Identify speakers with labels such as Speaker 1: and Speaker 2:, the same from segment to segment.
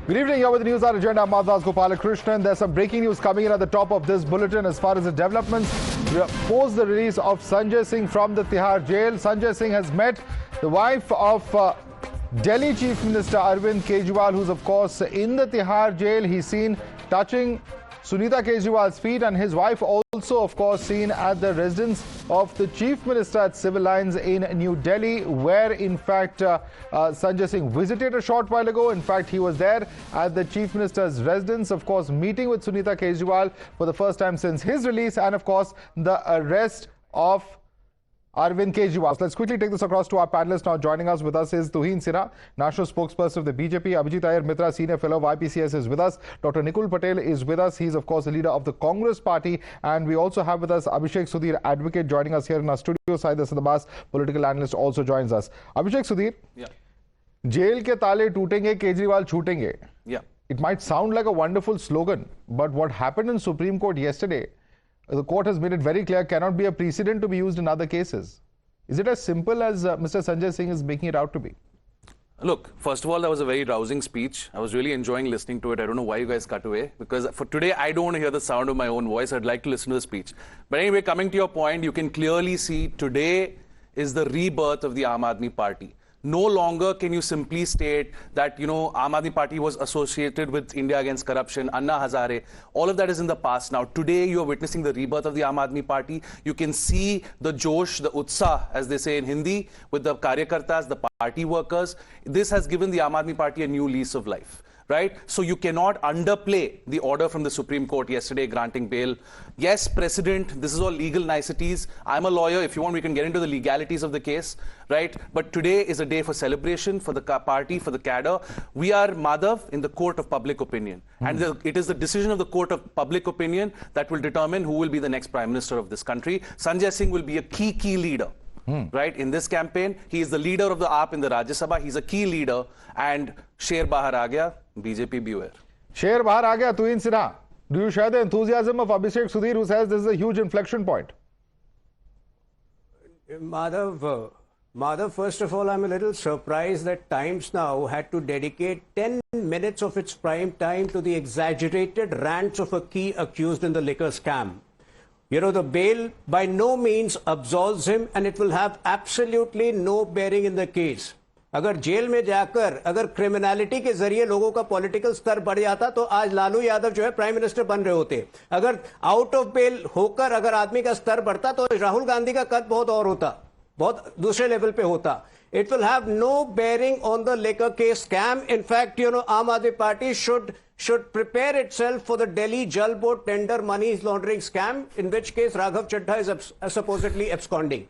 Speaker 1: Good evening, you're with the NewsHour Agenda. Aam Krishnan. There's some breaking news coming in at the top of this bulletin as far as the developments. Post the release of Sanjay Singh from the Tihar jail. Sanjay Singh has met the wife of Delhi Chief Minister Arvind Kejriwal, who's of course in the Tihar jail. He's seen touching Sunita Kejriwal's feet, and his wife also of course seen at the residence of the Chief Minister at Civil Lines in New Delhi, where in fact Sanjay Singh visited a short while ago. In fact, he was there at the Chief Minister's residence, of course meeting with Sunita Kejriwal for the first time since his release, and of course the arrest of Arvind Kejriwal. Let's quickly take this across to our panelists. Now joining us with us is Tuhin Sinha, National Spokesperson of the BJP. Abhijit Iyer Mitra, Senior Fellow of IPCS, is with us. Dr. Nikul Patel is with us. He's of course the leader of the Congress Party. And we also have with us Abhishek Sudhir, advocate, joining us here in our studio. Saida Sadabas, political analyst, also joins us. Abhishek Sudhir, jail ke taale tootenge, Kejriwal chhootenge. It might sound like a wonderful slogan, but what happened in Supreme Court yesterday, the court has made it very clear, cannot be a precedent to be used in other cases. Is it as simple as Mr. Sanjay Singh is making it out to be?
Speaker 2: Look, first of all, that was a very rousing speech. I was really enjoying listening to it. I don't know why you guys cut away, because for today, I don't want to hear the sound of my own voice. I'd like to listen to the speech. But anyway, coming to your point, you can clearly see today is the rebirth of the Aam Aadmi Party. No longer can you simply state that, Aam Aadmi Party was associated with India against corruption, Anna Hazare. All of that is in the past now. Today, you are witnessing the rebirth of the Aam Aadmi Party. You can see the Josh, the Utsah, as they say in Hindi, with the Karyakartas, the party workers. This has given the Aam Aadmi Party a new lease of life. Right? So you cannot underplay the order from the Supreme Court yesterday granting bail. Yes, President, this is all legal niceties. I'm a lawyer. If you want, we can get into the legalities of the case. Right? But today is a day for celebration for the party, for the cadre. We are, Madhav, in the court of public opinion. And it is the decision of the court of public opinion that will determine who will be the next Prime Minister of this country. Sanjay Singh will be a key leader. Right, in this campaign, he is the leader of the AAP in the Rajya Sabha. He's a key leader, and Sher bahar aa gaya, BJP beware.
Speaker 1: Sher bahar aa gaya, Tuhin Sinha. Do you share the enthusiasm of Abhishek Sudhir, who says this is a huge inflection point?
Speaker 3: Madhav, first of all, I'm a little surprised that Times Now had to dedicate 10 minutes of its prime time to the exaggerated rants of a key accused in the liquor scam. The bail by no means absolves him, and it will have absolutely no bearing in the case. अगर jail में जाकर अगर criminality के जरिए लोगों का political स्तर बढ़ जाता तो आज लालू यादव जो है प्राइम मिनिस्टर बन रहे होते. अगर आउट ऑफ बेल होकर अगर आदमी का स्तर बढ़ता तो राहुल गांधी का कद बहुत और होता, बहुत दूसरे लेवल पे होता. It will have no bearing on the liquor case scam. In fact, Aam Aadmi Party should prepare itself for the Delhi Jal Board tender money laundering scam, in which case Raghav Chadha is supposedly absconding.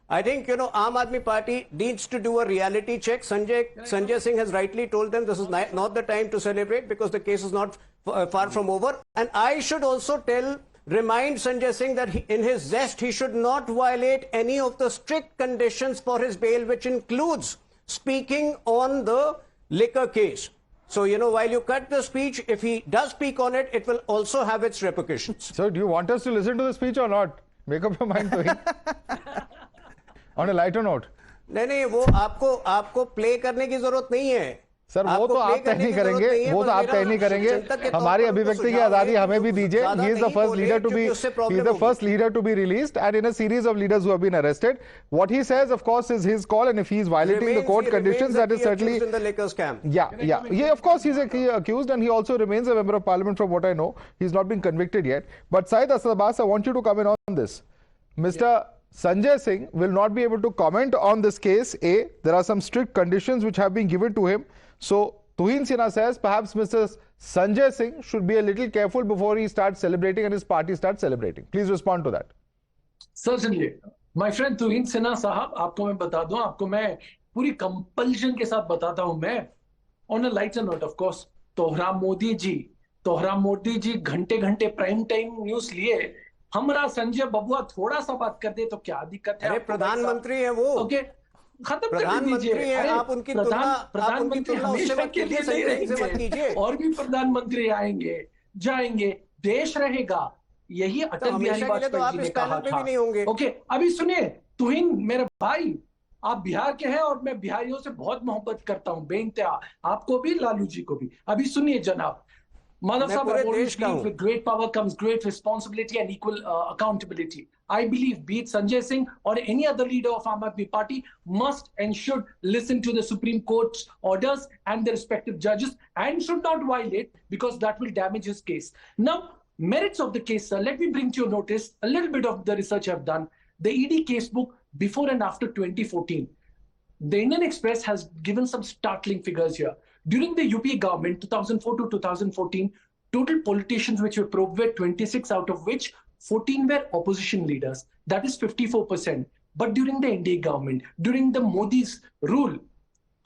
Speaker 3: I think, Aam Aadmi Party needs to do a reality check. Sanjay Singh has rightly told them this is not the time to celebrate because the case is not far from over. And I should also remind Sanjay Singh that in his zest, he should not violate any of the strict conditions for his bail, which includes speaking on the liquor case. So, while you cut the speech, if he does speak on it, it will also have its repercussions.
Speaker 1: So, do you want us to listen to the speech or not? Make up your mind to him. On a lighter note.
Speaker 3: नहीं, वो आपको play करने की जरूरत नहीं है.
Speaker 1: Sir, वो तो आप तय नहीं करेंगे, वो तो आप तय नहीं करेंगे. हमारी अभिव्यक्ति की आजादी हमें भी दीजिए. He is the first leader to be released, and in a series of leaders who have been arrested. What he says, of course, is his call, and if he is violating the court conditions, that is certainly
Speaker 3: in the liquor scam.
Speaker 1: Yeah. Of course, he's accused, and he also remains a member of parliament, from what I know. He's not been convicted yet. But Saida Sadabas, I want you to come in on this. Mr. Sanjay Singh will not be able to comment on this case. There are some strict conditions which have been given to him. So, Tuhin Sinha says perhaps Mr. Sanjay Singh should be a little careful before he starts celebrating and his party starts celebrating. Please respond to that.
Speaker 4: Certainly. My friend Tuhin Sinha sahab, आपको मैं बता दूं, आपको मैं पूरी compulsion के साथ बताता हूं मैं. On a lighter note, of course, तोहरा मोदी जी घंटे प्राइम टाइम न्यूज लिए. हमरा संजय बबुआ थोड़ा सा बात कर दे तो क्या दिक्कत है?
Speaker 3: अरे प्रधानमंत्री है वो.
Speaker 4: ओके, खत्म कर
Speaker 3: दीजिए. आप उनकी
Speaker 4: प्रधानमंत्री हमेशा के लिए नहीं रहेंगे, और भी प्रधानमंत्री आएंगे जाएंगे, देश रहेगा. यही अटल बिहारी वाजपेयी जी ने कहा था. ओके, अभी सुनिए तुहिन मेरे भाई, आप बिहार के हैं और मैं बिहारियों से बहुत मोहब्बत करता हूं बेइंतहा, आपको भी, लालू जी को भी। अभी सुनिए जनाब, Madhav Saab, I always believe with great power comes great responsibility and equal accountability. I believe, be it Sanjay Singh or any other leader of Aam Aadmi Party, must and should listen to the Supreme Court's orders and the respective judges, and should not violate, because that will damage his case. Now, merits of the case, sir, let me bring to your notice a little bit of the research I've done. The ED casebook before and after 2014. The Indian Express has given some startling figures here. During the UP government, 2004 to 2014, total politicians which were probed were 26, out of which 14 were opposition leaders. That is 54%. But during the NDA government, during the Modi's rule,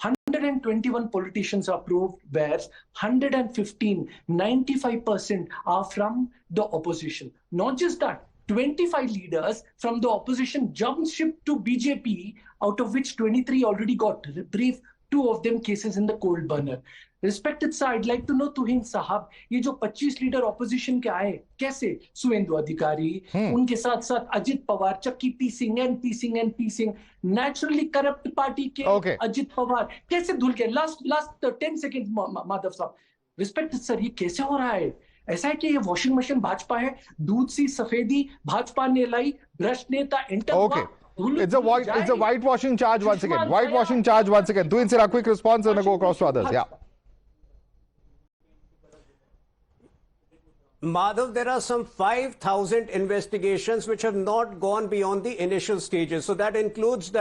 Speaker 4: 121 politicians are probed, whereas 115, 95% are from the opposition. Not just that, 25 leaders from the opposition jumped ship to BJP, out of which 23 already got reprieve, 2 of them cases in the cold burner. Respected sir, I'd like to know तुहिन साहब, ये जो 25 leader opposition के आए, कैसे? सुवेंदु अधिकारी, उनके साथ साथ अजित पवार, चक्की P Singh, NP Singh, naturally corrupt party के अजित पवार, कैसे धुल के? लास्ट 10 सेकंड माधव साहब, रिस्पेक्टेड सर, ये कैसे हो रहा है? ऐसा है कि ये वॉशिंग मशीन भाजपा है, दूध सी सफेदी भाजपा ने लाई, भ्रष्ट नेता एंटर हुआ.
Speaker 1: It's a whitewashing charge once again. Whitewashing charge once again. Do a quick response and then go across to others. Yeah.
Speaker 3: Madhav, there are some 5,000 investigations which have not gone beyond the initial stages. So that includes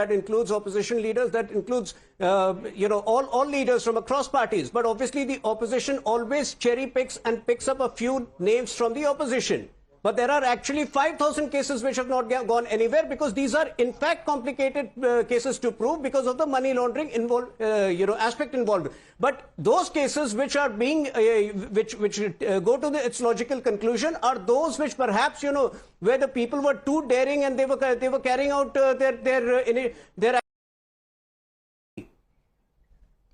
Speaker 3: opposition leaders, that includes all leaders from across parties. But obviously the opposition always cherry picks and picks up a few names from the opposition. But there are actually 5,000 cases which have not gone anywhere, because these are in fact complicated cases to prove because of the money laundering aspect involved. But those cases which are being which go to its logical conclusion are those which perhaps where the people were too daring and they were carrying out their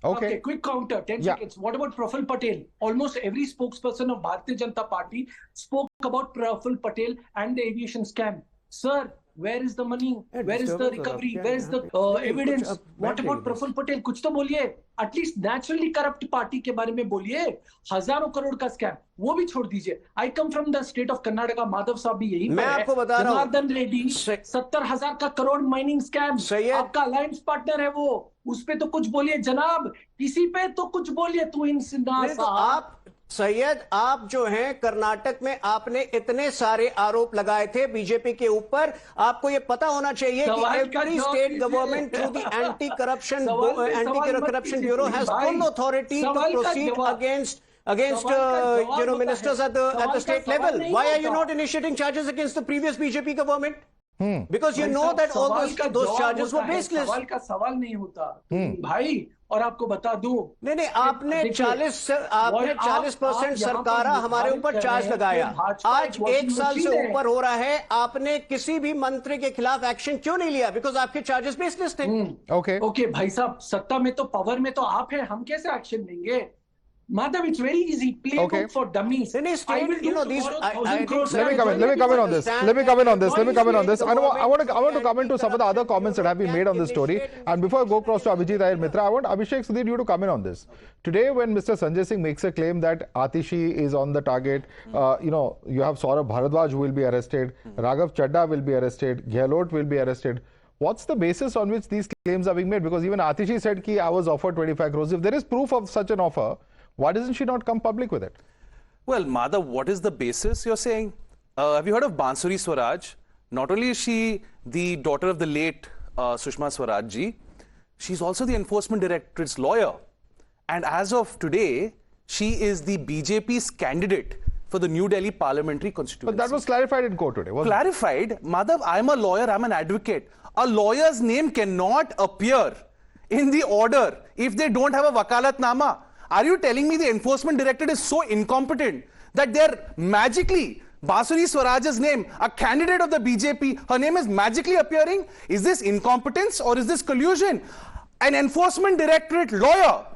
Speaker 4: Okay, quick counter, 10 seconds. What about Praful Patel? Almost every spokesperson of Bharatiya Janata Party spoke about Praful Patel and the aviation scam. Sir, where is the money? Where is the recovery? Where is the evidence? What about Praful Patel? कुछ तो बोलिए. At least naturally corrupt party के बारे में बोलिए. हजारों करोड़ का scam, वो भी छोड़ दीजिए. I come from the state of Karnataka. Madhav साहब भी यही
Speaker 3: मैं आपको बता रहा हूँ.
Speaker 4: जनार्दन रेड्डी 70,000 का करोड़ माइनिंग स्कैम. आपका अलायंस पार्टनर है वो. उस पे तो कुछ बोलिए जनाब, किसी पे तो कुछ बोलिए. तू इन
Speaker 3: आप सैयद, आप जो हैं कर्नाटक में आपने इतने सारे आरोप लगाए थे बीजेपी के ऊपर. आपको ये पता होना चाहिए कि every state government through the anti corruption bureau has full authority to proceed against ministers at the state level. Why are you not initiating charges against the previous BJP government? Because you know that all those charges were baseless.
Speaker 4: सवाल का सवाल नहीं होता भाई. और आपको बता दूं,
Speaker 3: नहीं, आपने 40% सरकारा हमारे ऊपर चार्ज लगाया. आज 1 साल से ऊपर हो रहा है, आपने किसी भी मंत्री के खिलाफ एक्शन क्यों नहीं लिया? बिकॉज आपके चार्जेस बेसलेस थे.
Speaker 4: ओके भाई साहब, सत्ता में तो पावर में तो आप हैं, हम कैसे एक्शन लेंगे? Madhav, it's very easy. Playbook for dummies.
Speaker 1: Let me come in on this. I want to come into some of the other comments that have been made on this story. And before I go across to Abhijit Iyer Mitra, I want Abhishek Sudhir you to come in on this. Today, when Mr. Sanjay Singh makes a claim that Atishi is on the target, you have Saurabh Bharadwaj who will be arrested, Raghav Chadda will be arrested, Gehlot will be arrested. What's the basis on which these claims are being made? Because even Atishi said that I was offered 25 crores. If there is proof of such an offer, why doesn't she not come public with it?
Speaker 2: Well, Madhav, what is the basis you're saying? Have you heard of Bansuri Swaraj? Not only is she the daughter of the late Sushma Swaraj ji, she's also the Enforcement Directorate's lawyer. And as of today, she is the BJP's candidate for the New Delhi parliamentary constituency.
Speaker 1: But that was clarified in court today, wasn't it?
Speaker 2: Clarified? Madhav, I'm a lawyer, I'm an advocate. A lawyer's name cannot appear in the order if they don't have a wakalatnama. Are you telling me the Enforcement Directorate is so incompetent that they're magically, Bansuri Swaraj's name, a candidate of the BJP, her name is magically appearing? Is this incompetence or is this collusion? An Enforcement Directorate lawyer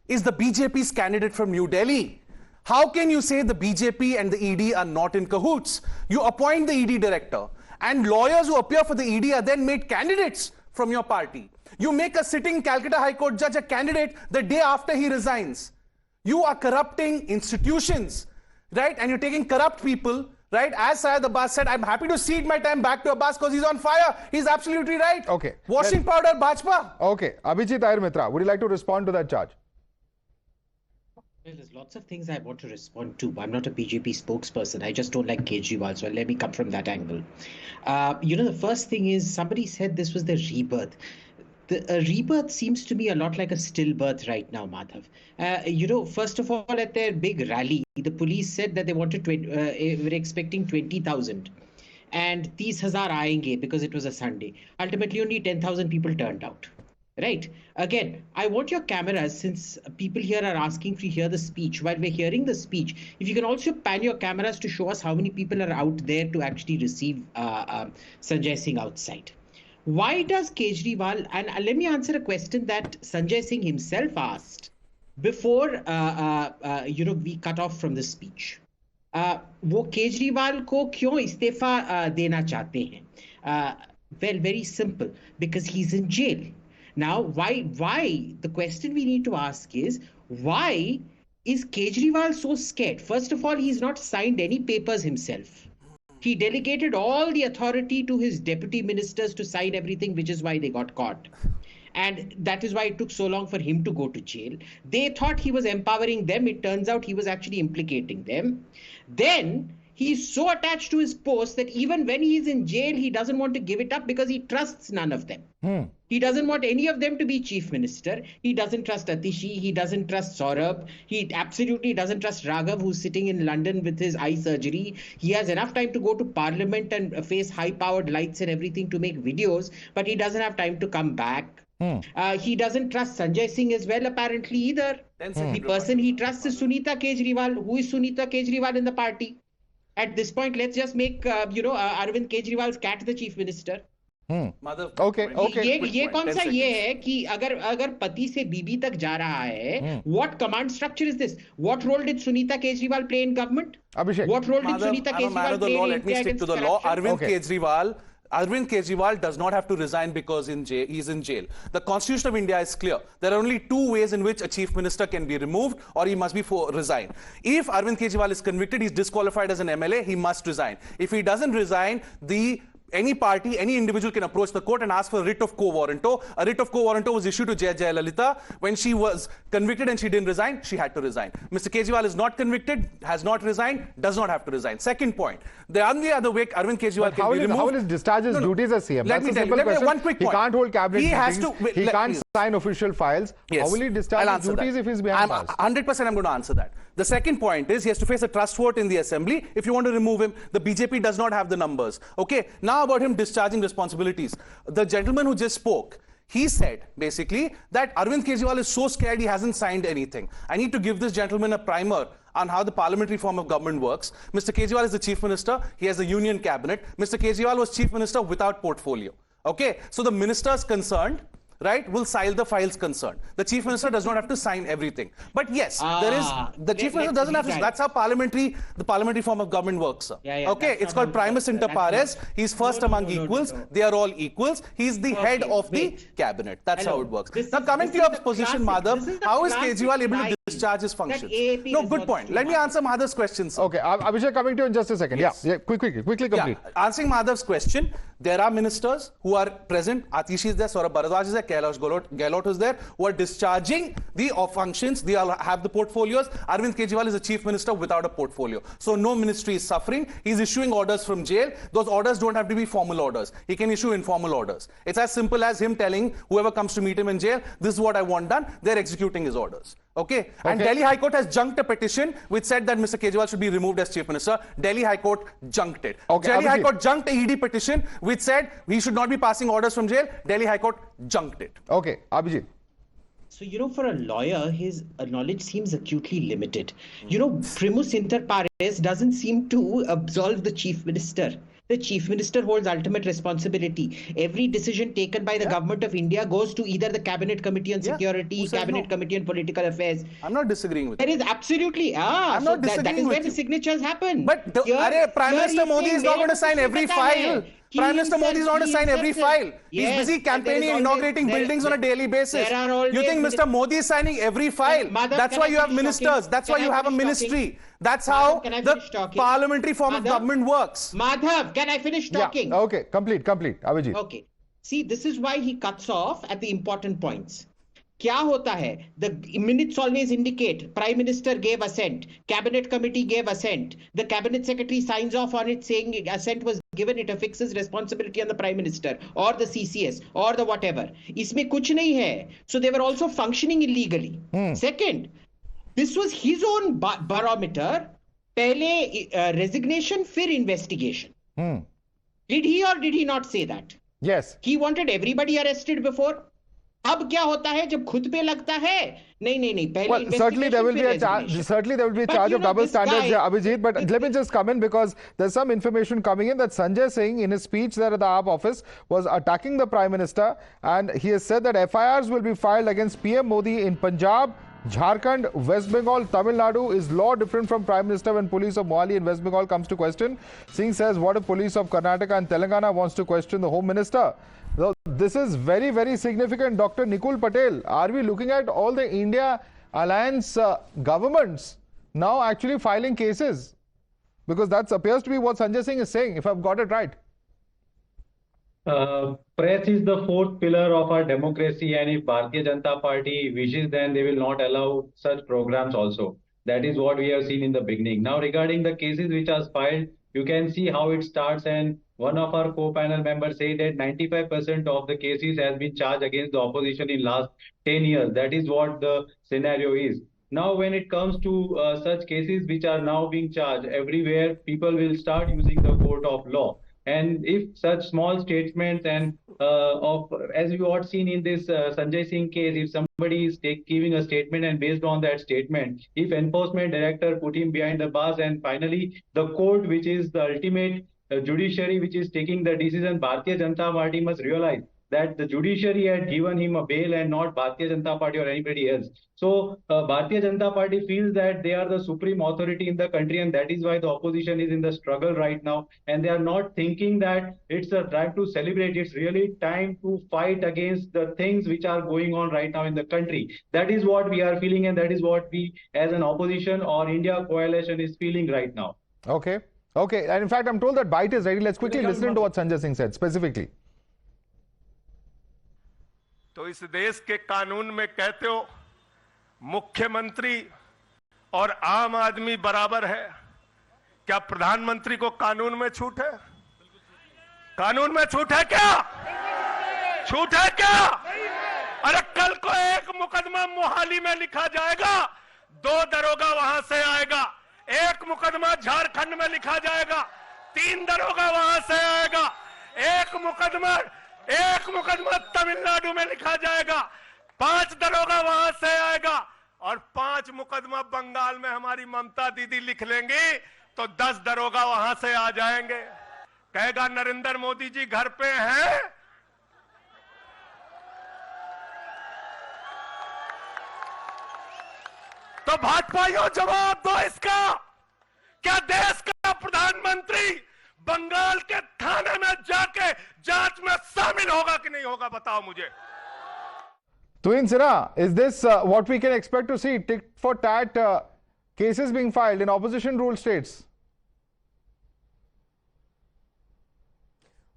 Speaker 2: is the BJP's candidate from New Delhi. How can you say the BJP and the ED are not in cahoots? You appoint the ED director, and lawyers who appear for the ED are then made candidates from your party. You make a sitting Calcutta High Court judge a candidate the day after he resigns. You are corrupting institutions, right? And you're taking corrupt people, right? As Syed Abbas said, I'm happy to cede my time back to Abbas because he's on fire. He's absolutely right.
Speaker 1: Okay.
Speaker 2: Washing powder, Bajpa.
Speaker 1: Okay. Abhijit Iyer Mitra, would you like to respond to that charge?
Speaker 5: Well, there's lots of things I want to respond to. I'm not a BJP spokesperson. I just don't like Kejriwal, so let me come from that angle. The first thing is somebody said this was the rebirth. The rebirth seems to me a lot like a stillbirth right now, Madhav. First of all, at their big rally, the police said that they wanted were expecting 20,000. And 30,000 aayenge because it was a Sunday. Ultimately, only 10,000 people turned out. Right. Again, I want your cameras, since people here are asking to hear the speech. While we're hearing the speech, if you can also pan your cameras to show us how many people are out there to actually receive Sanjay Singh outside. Why does Kejriwal, and let me answer a question that Sanjay Singh himself asked before, we cut off from the speech. वो केजरीवाल को क्यों इस्तीफा देना चाहते हैं? Well, very simple, because he's in jail. Now, why? The question we need to ask is, why is Kejriwal so scared? First of all, he's not signed any papers himself. He delegated all the authority to his deputy ministers to sign everything, which is why they got caught. And that is why it took so long for him to go to jail. They thought he was empowering them. It turns out he was actually implicating them. Then he's so attached to his post that even when he's in jail, he doesn't want to give it up because he trusts none of them. He doesn't want any of them to be chief minister. He doesn't trust Atishi. He doesn't trust Saurabh. He absolutely doesn't trust Raghav, who's sitting in London with his eye surgery. He has enough time to go to parliament and face high-powered lights and everything to make videos, but he doesn't have time to come back. He doesn't trust Sanjay Singh as well, apparently, either. The person he trusts is Sunita Kejriwal. Who is Sunita Kejriwal in the party? At this point, let's just make, Arvind Kejriwal's cat the chief minister.
Speaker 1: Okay.
Speaker 5: ये कौन सा ये है कि अगर पति से बीबी तक जा रहा है, what command structure is this? What role did Sunita Kejriwal play in government?
Speaker 1: Abhishek.
Speaker 5: What role did Sunita Kejriwal play in
Speaker 2: Let me stick to the law. Arvind Kejriwal does not have to resign because he's in jail. The Constitution of India is clear. There are only two ways in which a chief minister can be removed, or he must be resigned. If Arvind Kejriwal is convicted, he's disqualified as an MLA, he must resign. If he doesn't resign, any party, any individual can approach the court and ask for a writ of quo warranto. A writ of quo warranto was issued to Jayalalitha. When she was convicted and she didn't resign, she had to resign. Mr. Kejriwal is not convicted, has not resigned, does not have to resign. Second point, the only other way Arvind Kejriwal can be removed...
Speaker 1: How will he discharge his duties as CM?
Speaker 2: Let me tell you, one quick point.
Speaker 1: He can't hold cabinet meetings, he can't sign official files.
Speaker 2: Yes.
Speaker 1: How will he discharge his duties if he's behind bars?
Speaker 2: 100% I'm going to answer that. The second point is he has to face a trust vote in the assembly. If you want to remove him, the BJP does not have the numbers. Okay, now about him discharging responsibilities. The gentleman who just spoke, he said basically that Arvind Kejriwal is so scared he hasn't signed anything. I need to give this gentleman a primer on how the parliamentary form of government works. Mr. Kejriwal is the chief minister. He has a union cabinet. Mr. Kejriwal was chief minister without portfolio. Okay, so the ministers concerned, right, will file the files concerned. The chief minister does not have to sign everything. But yes, the chief minister doesn't have to. That's how the parliamentary form of government works, sir. Okay, it's called primus inter pares. He's first among equals. They are all equals. He's the head of the cabinet. That's how it works. Now coming to your position, Madhav, how is Kejriwal able to discharge his functions? No, good point. Let me answer Madhav's question, sir.
Speaker 1: Okay, Abhishek, coming to you in just a second.
Speaker 2: Yes.
Speaker 1: Yeah, quickly complete.
Speaker 2: Answering Madhav's question, there are ministers who are present. Atishi is there, Saurabh Bharadwaj is there, Kailash Gehlot is there, who are discharging the functions. They all have the portfolios. Arvind Kejriwal is a chief minister without a portfolio. So no ministry is suffering. He's issuing orders from jail. Those orders don't have to be formal orders. He can issue informal orders. It's as simple as him telling whoever comes to meet him in jail, this is what I want done. They're executing his orders. Okay? And Delhi High Court has junked a petition which said that Mr. Kejriwal should be removed as chief minister. Delhi High Court junked it. Delhi High Court junked a ED petition which said he should not be passing orders from jail. Delhi High Court junked it.
Speaker 1: Okay, Abhijit.
Speaker 5: So, for a lawyer, his knowledge seems acutely limited. Primus inter pares doesn't seem to absolve the chief minister. The chief minister holds ultimate responsibility. Every decision taken by the government of India goes to either the Cabinet Committee on Security, Cabinet Committee on Political Affairs.
Speaker 2: I'm not disagreeing with
Speaker 5: There is absolutely,
Speaker 2: I'm not disagreeing
Speaker 5: that is
Speaker 2: with
Speaker 5: where the signatures happen.
Speaker 2: But Prime Minister Modi is not going to sign every file. Prime Minister Modi is not to sign every file. He's busy campaigning and inaugurating buildings on a daily basis. You think Mr. Modi is signing every file? That's why you have ministers. That's why you have a ministry. That's how the parliamentary form of government works.
Speaker 5: Madhav, can I finish talking?
Speaker 1: Yeah. Okay, complete. Abhijit.
Speaker 5: Okay. See, this is why he cuts off at the important points. क्या होता है? The minutes always indicate Prime Minister gave assent, Cabinet Committee gave assent, the Cabinet Secretary signs off on it saying assent was given, it affixes responsibility on the Prime Minister or the CCS or the whatever. इसमें कुछ नहीं है. So they were also functioning illegally. Second, this was his own barometer. पहले resignation, फिर investigation. Did he or did he not say that?
Speaker 1: Yes.
Speaker 5: He wanted everybody arrested before. अब क्या होता है जब खुद पे लगता है नहीं पहले
Speaker 1: well, certainly there will be a charge of double standards here, Abhijit, but let me just come in because there's some information coming in that Sanjay Singh in his speech there at the AAP office was attacking the Prime Minister, and he has said that FIRs will be filed against PM Modi in Punjab, Jharkhand, West Bengal, Tamil Nadu. Is law different from Prime Minister when police of Mohali and West Bengal comes to question? Singh says, what if police of Karnataka and Telangana wants to question the Home Minister? So this is very, very significant. Dr. Nikul Patel, are we looking at all the India alliance governments now actually filing cases? Because that appears to be what Sanjay Singh is saying, if I've got it right.
Speaker 6: Press is the fourth pillar of our democracy, and if Bharatiya Janata Party wishes, then they will not allow such programs also. That is what we have seen in the beginning. Now, regarding the cases which are filed, you can see how it starts, and one of our co-panel members said that 95% of the cases has been charged against the opposition in last 10 years. That is what the scenario is. Now, when it comes to such cases which are now being charged everywhere, people will start using the court of law. And if such small statements and as you have seen in this Sanjay Singh case, if somebody is giving a statement and based on that statement, if enforcement director put him behind the bars and finally the court, which is the ultimate judiciary, which is taking the decision, Bharatiya Janata Party must realize that the judiciary had given him a bail and not Bharatiya Janata Party or anybody else. So Bharatiya Janata Party feels that they are the supreme authority in the country, and that is why the opposition is in the struggle right now. And they are not thinking that it's a time to celebrate. It's really time to fight against the things which are going on right now in the country. That is what we are feeling, and that is what we as an opposition or India coalition is feeling right now.
Speaker 1: Okay. And in fact, I'm told that bite is ready. Let's quickly listen to what Sanjay Singh said specifically.
Speaker 7: तो इस देश के कानून में कहते हो मुख्यमंत्री और आम आदमी बराबर है, क्या प्रधानमंत्री को कानून में छूट है? कानून में छूट है क्या? छूट है क्या? अरे कल को एक मुकदमा मोहाली में लिखा जाएगा, 2 दरोगा वहां से आएगा, एक मुकदमा झारखंड में लिखा जाएगा, 3 दरोगा वहां से आएगा, एक मुकदमा तमिलनाडु में लिखा जाएगा, 5 दरोगा वहां से आएगा, और 5 मुकदमा बंगाल में हमारी ममता दीदी लिख लेंगी तो 10 दरोगा वहां से आ जाएंगे। कहेगा नरेंद्र मोदी जी घर पे हैं? तो भाजपाइयों जवाब दो इसका। क्या देश का प्रधानमंत्री बंगाल के थाने में जाके जांच में शामिल होगा कि नहीं होगा, बताओ मुझे।
Speaker 1: Tuhin Sinha, is this what we can expect to see, tit for tat cases being filed in opposition ruled states?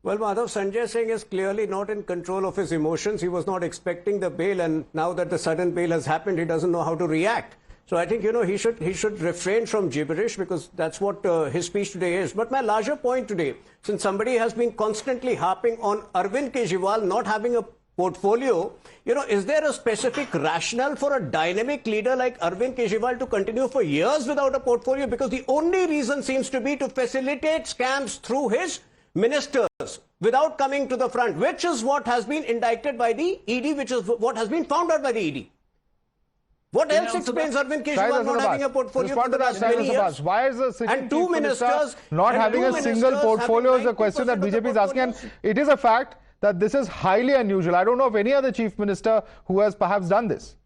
Speaker 3: Well, Madhav, Sanjay Singh is clearly not in control of his emotions. He was not expecting the bail, and now that the sudden bail has happened, he doesn't know how to react. So I think, he should refrain from gibberish, because that's what his speech today is. But my larger point today, since somebody has been constantly harping on Arvind Kejriwal not having a portfolio, is there a specific rationale for a dynamic leader like Arvind Kejriwal to continue for years without a portfolio? Because the only reason seems to be to facilitate scams through his ministers without coming to the front, which is what has been indicted by the ED, which is what has been found out by the ED. What else explains Arvind Kejriwal not having a portfolio for the last many years?
Speaker 1: Why is the sitting
Speaker 3: and two ministers
Speaker 1: not having a single portfolio is a question that BJP is asking, and it is a fact that this is highly unusual. I don't know of any other chief minister who has perhaps done this.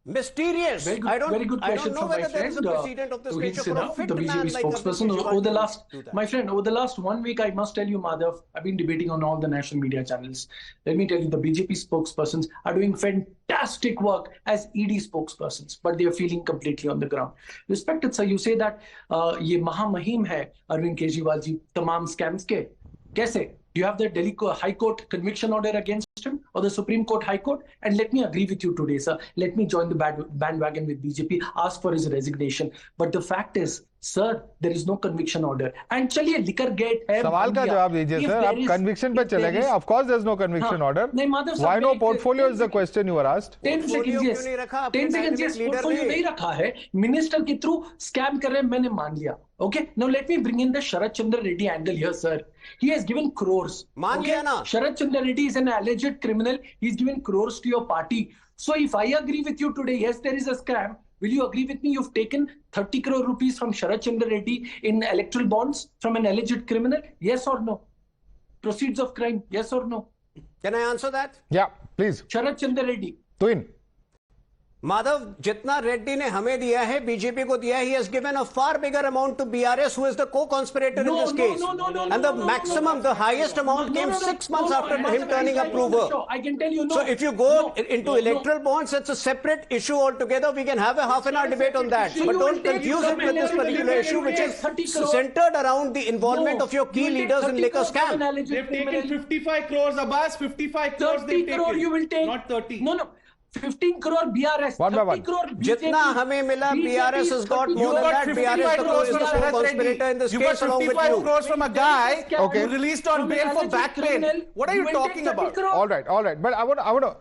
Speaker 3: Mysterious.
Speaker 4: Very good question
Speaker 3: know
Speaker 4: from
Speaker 3: whether
Speaker 4: my
Speaker 3: there is a
Speaker 4: friend,
Speaker 3: precedent of this
Speaker 4: Tuhin
Speaker 3: nature for a
Speaker 4: Sinha,
Speaker 3: fit
Speaker 4: the
Speaker 3: man
Speaker 4: BJP
Speaker 3: like
Speaker 4: spokesperson.
Speaker 3: Arvind
Speaker 4: Over the
Speaker 3: Kejriwal
Speaker 4: last,
Speaker 3: to do that.
Speaker 4: my friend, over the last 1 week, I must tell you, Madhav, I've been debating on all the national media channels. Let me tell you, the BJP spokespersons are doing fantastic work as ED spokespersons, but they are feeling completely on the ground. Respected sir, you say that ये महामहिम है अरविंद केजरीवाल जी तमाम scams के. कैसे? Do you have the Delhi High Court conviction order against him or the Supreme Court High Court? And let me agree with you today, sir. Let me join the bandwagon with BJP, ask for his resignation. But the fact is, sir, there is no conviction order. And चलिए LiquorGate है.
Speaker 1: सवाल का जवाब दीजिए sir. आप conviction पे चले गए. Of course, there is no conviction order. Why no portfolio is the question you were asked.
Speaker 4: 10 seconds, yes. 10 seconds, yes. Portfolio नहीं रखा है. Minister के through scam कर रहे हैं, मैंने मान लिया. Okay, now let me bring in the Sharad Chandra Reddy angle here, sir. He has given crores. Okay? Sharad Chandra Reddy is an alleged criminal. He's given crores to your party. So if I agree with you today, yes, there is a scam. Will you agree with me? You've taken 30 crore rupees from Sharad Chandra Reddy in electoral bonds from an alleged criminal? Yes or no? Proceeds of crime? Yes or no?
Speaker 3: Can I answer that?
Speaker 1: Yeah, please.
Speaker 4: Sharad Chandra Reddy.
Speaker 1: Tuhin.
Speaker 3: Madhav जितना रेड्डी ने हमें दिया है BJP को दिया है he has given a far bigger amount to BRS who is the co-conspirator in this case and the maximum the highest amount came 6 months after him turning approver.
Speaker 4: I can tell you no.
Speaker 3: So if you go into electoral bonds, it's a separate issue altogether. We can have a half an hour debate on that, but don't confuse it with this particular issue which is centered around the involvement of your key leaders in liquor scam.
Speaker 8: They've taken 55 crores, Abbas, 55 crores
Speaker 4: 30 crore you will take.
Speaker 8: Not 30.
Speaker 4: No. 15 crore BRS.
Speaker 1: One by one.
Speaker 4: 30 crore
Speaker 3: जितना हमें मिला BRS has got more than that. BRS is the co-conspirator in this case along with you.
Speaker 8: 55 crores from a guy
Speaker 1: Okay.
Speaker 8: who released on bail for back pain. What are you talking about?
Speaker 1: All right. But I want to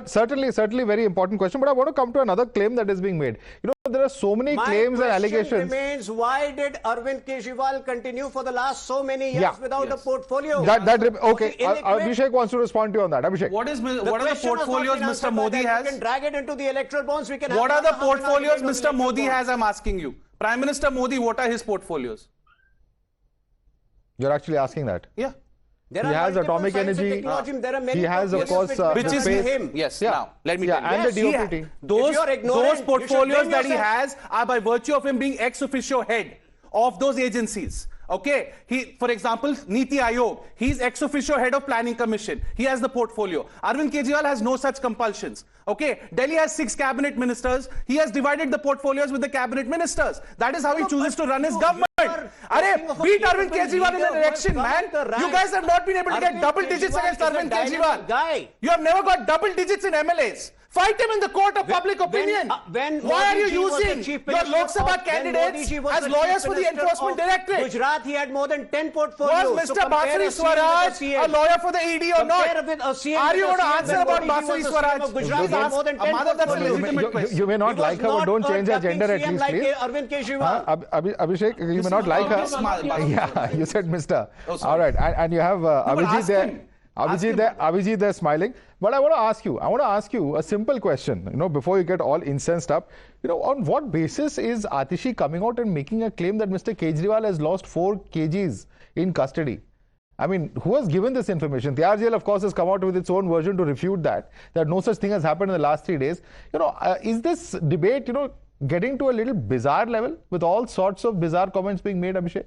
Speaker 1: certainly very important question. But I want to come to another claim that is being made. You know, there are so many claims and allegations.
Speaker 3: Remains, why did Arvind Kejriwal continue for the last so many years without a portfolio?
Speaker 1: Okay. Abhishek wants to respond to you on that. Abhishek.
Speaker 8: What are the portfolios Mr. Modi has?
Speaker 3: We can drag it into the electoral bonds. We can.
Speaker 8: What are the portfolios Mr. Modi has? I'm asking you. Prime Minister Modi, what are his portfolios?
Speaker 1: You're actually asking that?
Speaker 8: Yeah.
Speaker 1: He has atomic energy. He has, of course,
Speaker 8: which is him. Yes.
Speaker 1: Yeah.
Speaker 8: Now, let me tell you.
Speaker 1: And the DOPT.
Speaker 8: Those portfolios that he has are by virtue of him being ex officio head of those agencies. Okay, for example, Niti Aayog, he's ex officio head of Planning Commission. He has the portfolio. Arvind Kejriwal has no such compulsions. Okay, Delhi has 6 cabinet ministers. He has divided the portfolios with the cabinet ministers. That is how he chooses to run his government. Beat Arvind Kejriwal in an election, man. You guys have not been able to get double digits against Arvind Kejriwal. You have never got double digits in MLAs. Fight him in the court of public opinion. Why are you using your Lok Sabha candidates as lawyers for the Enforcement Directorate?
Speaker 3: Gujarat, he had more than 10 portfolios.
Speaker 8: Was Mr. Basuri Swaraj a lawyer for the ED or not? Are you going to answer about Basuri Swaraj? That's a legitimate question.
Speaker 1: You may not like her, but don't change her gender at least, please.
Speaker 3: Arvind Kejriwal.
Speaker 1: Abhishek, you may not like her. Yeah, you said Mr. All right, and you have Abhijit there. Abhijit there smiling. But I want to ask you a simple question, you know, before you get all incensed up. You know, on what basis is Atishi coming out and making a claim that Mr. Kejriwal has lost 4 kgs in custody? I mean, who has given this information? The RJL, of course, has come out with its own version to refute that no such thing has happened in the last 3 days. You know, is this debate, you know, getting to a little bizarre level with all sorts of bizarre comments being made, Abhishek?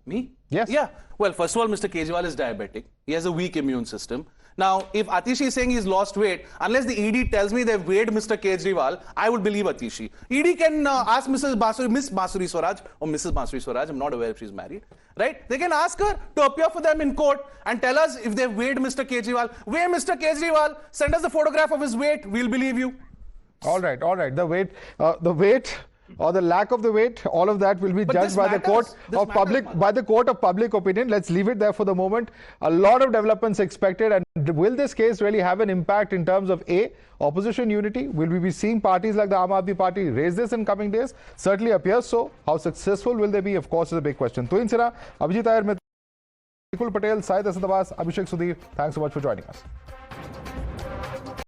Speaker 2: Me?
Speaker 1: Yes.
Speaker 2: Yeah. Well, first of all, Mr. Kejriwal is diabetic. He has a weak immune system. Now, if Atishi is saying he's lost weight, unless the ED tells me they've weighed Mr. Kejriwal, I would believe Atishi. ED can ask Miss Basuri Swaraj, or Mrs. Basuri Swaraj, I'm not aware if she's married, right? They can ask her to appear for them in court and tell us if they've weighed Mr. Kejriwal. Weigh Mr. Kejriwal, send us the photograph of his weight, we'll believe you.
Speaker 1: All right. The weight or the lack of the weight, all of that will be judged by the court of public opinion. Let's leave it there for the moment. A lot of developments expected, and will this case really have an impact in terms of opposition unity? Will we be seeing parties like the Aam Aadmi Party raise this in coming days? Certainly appears so. How successful will they be? Of course, is a big question. Tuhin Sinha, Abhijit Iyer, Patel, Syed Asad Abbas, Abhishek Sudhir, thanks so much for joining us.